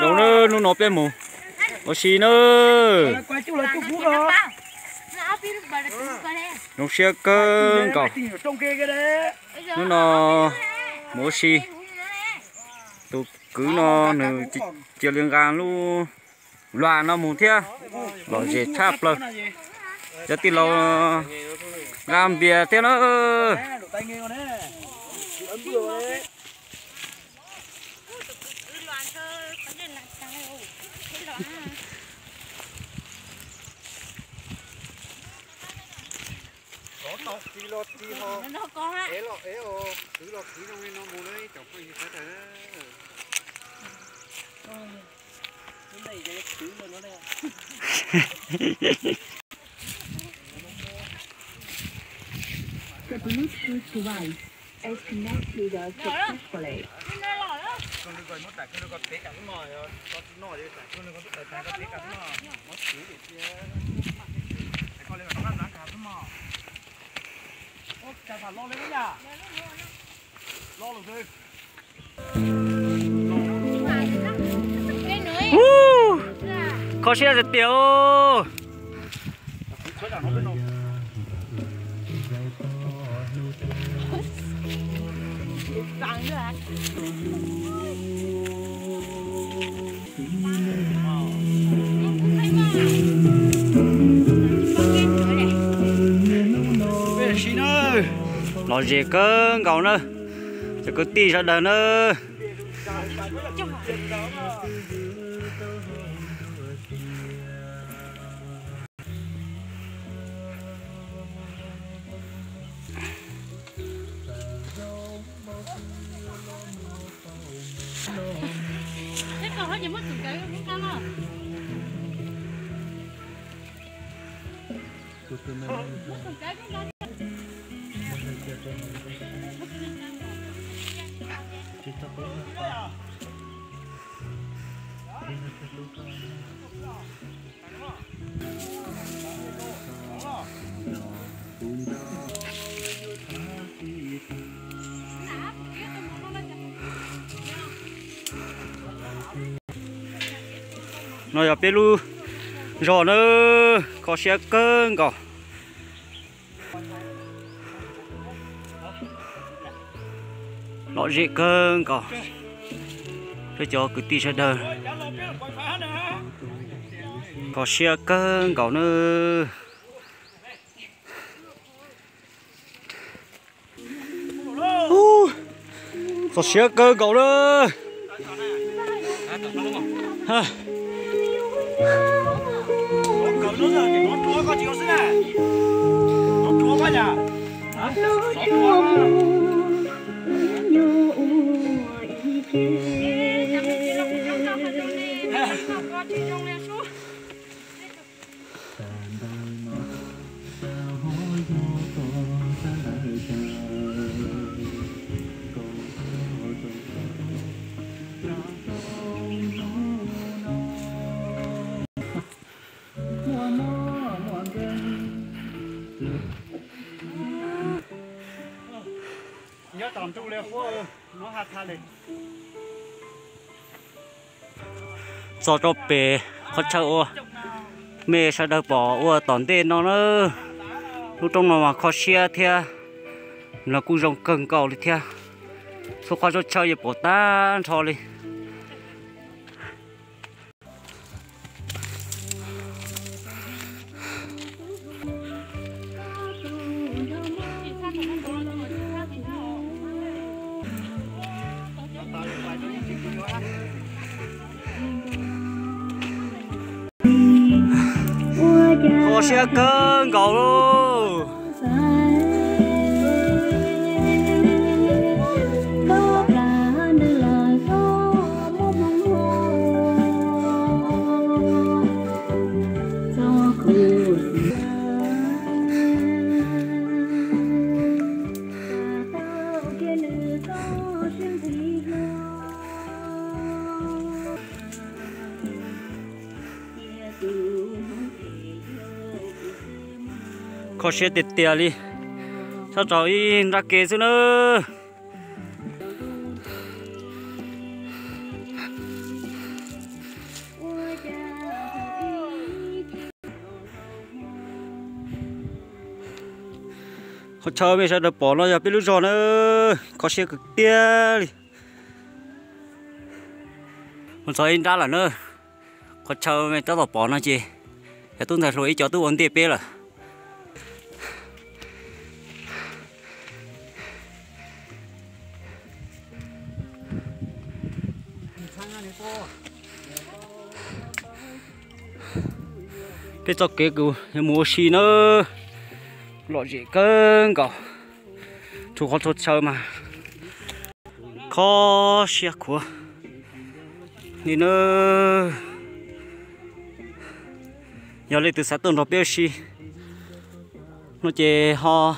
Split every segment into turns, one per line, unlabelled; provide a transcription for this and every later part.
đâu nữa nó nộp bên mù có xí nữa nó xe cơn cỏ nó mua xí tôi cứ nó nửa chiều liên gan luôn loạn nó mù thế bảo dễ chắp rồi cho tí lâu làm việc thế nó
nó có á.
The Bluetooth device is connected successfully.
có xe rất tiêu nó gì cơ cậu nữa chỉ có tí ra đời nữa
Thế còn hết gì mất từng cái không ăn à? Mất từng cái cũng ăn.
nó ở bên lu rồi nữa có xe cơn cỏ nó dễ cơn cỏ để cho cứ tí ra đời có xe cơn cỏ nữa có xe cơn cỏ nữa ha
nó chúa có chịu này nó chúa quá nhỉ nhớ tạm trụ lên nó hạt tha lên
cho bể khó chịu mẹ sẽ được bỏ tòn tên nó nữa lúc trong nó mà khó xe theo là cũng rong cần cầu đi theo số khoa cho chơi bỏ tan thôi đi có xe cơn cầu luôn có xe tiệt tiệt đi sao trời ra kề nữa khó chờ bây giờ được bỏ nó giờ biết lúc rồi nữa khó xe cực tia đi một số in ra là nữa khó chờ bây giờ bỏ nó chi để tôi thấy rồi cho tôi ổn định rồi cái cho cái cụ mua xì nữa loại gì cơn cậu chú khó cho chơi mà khó xe của đi nữa giờ lấy từ sát tuần đó biết xì nó chỉ họ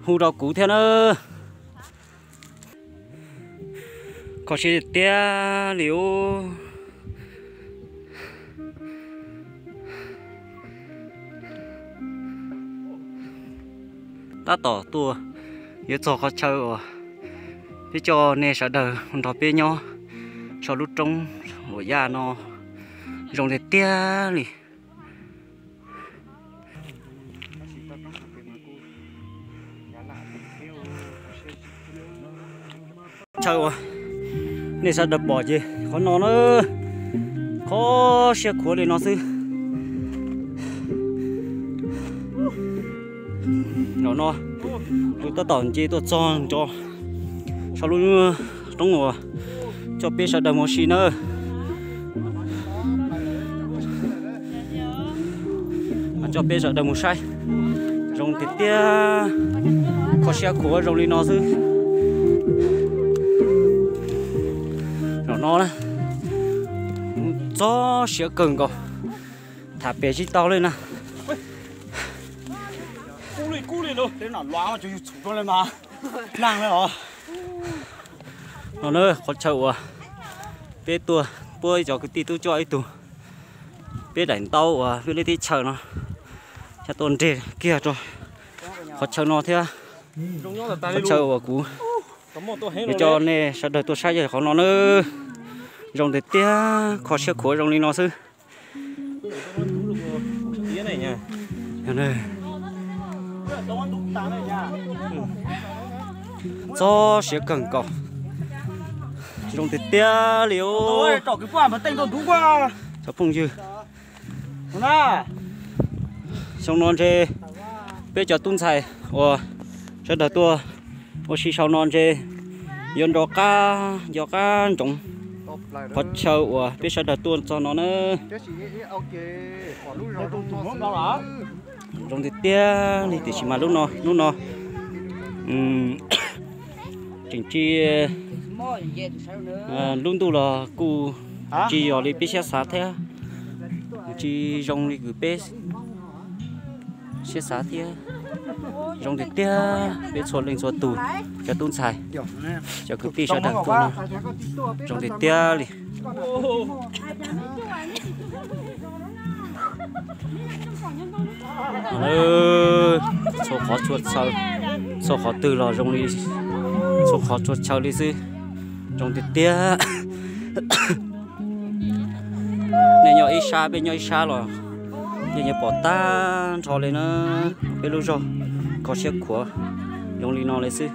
hú đó cũ thế nữa có xe tia liu ta tỏ tua nhớ cho khó chơi rồi biết cho nên sợ đời còn đó biết nhau cho lúc trong của già nó rồng để tia đi chơi rồi nên sợ đập bỏ gì khó nó nữa khó xe của để nó sư nó tôi ta tỏn chi tôi cho sau lúc trong ngồi cho biết sao đầm một xí nữa cho biết sao đầm một sai rồng thì tia có xe của rồng đi nó chứ nó đó cho xe cần cầu thả bé chỉ tao lên nè
cú lên luôn, thế nào loa mà cho chủ con lên mà, nàng đấy hả?
Nó nữa khó chịu à, bé tua, bơi cho cái tí tôi cho ấy tụ, bé đánh tàu à, bé lấy tí chờ nó, cho tuần trên kia rồi, khó chịu nó thế à, khó chịu à cú, để cho nên sao đời tôi sai rồi khó nó nữa, rồng để tia khó xe của rồng đi nó sư,
này nha,
này. Cho sẽ cần cầu dùng thì tia liều
tôi trỏ cái quả mà tên còn thú qua
cho phong dư
nè
xong non chê bây giờ tung xài ồ cho đợt tua ồ xí sau non chê dân đó cá trồng phát sâu ồ bây giờ đợt tuôn cho nó nữa trong thì tia thì chỉ mà lúc nó chỉnh chi lúc tu là cu chi ở đi biết xe sát thế chi trong đi cứ biết xe sát thế trong thì tia biết số lên số tù cho tuôn xài cho cứ đi xe đằng tuôn nó trong thì tia đi số khó chuột sau số khó từ lò trong đi số khó chuột sau đi chứ trong thì tia nên nhỏ ít xa bên nhỏ ít xa rồi nên nhỏ bỏ ta cho lên nó bên lúc rồi có chiếc của trong đi nó lấy chứ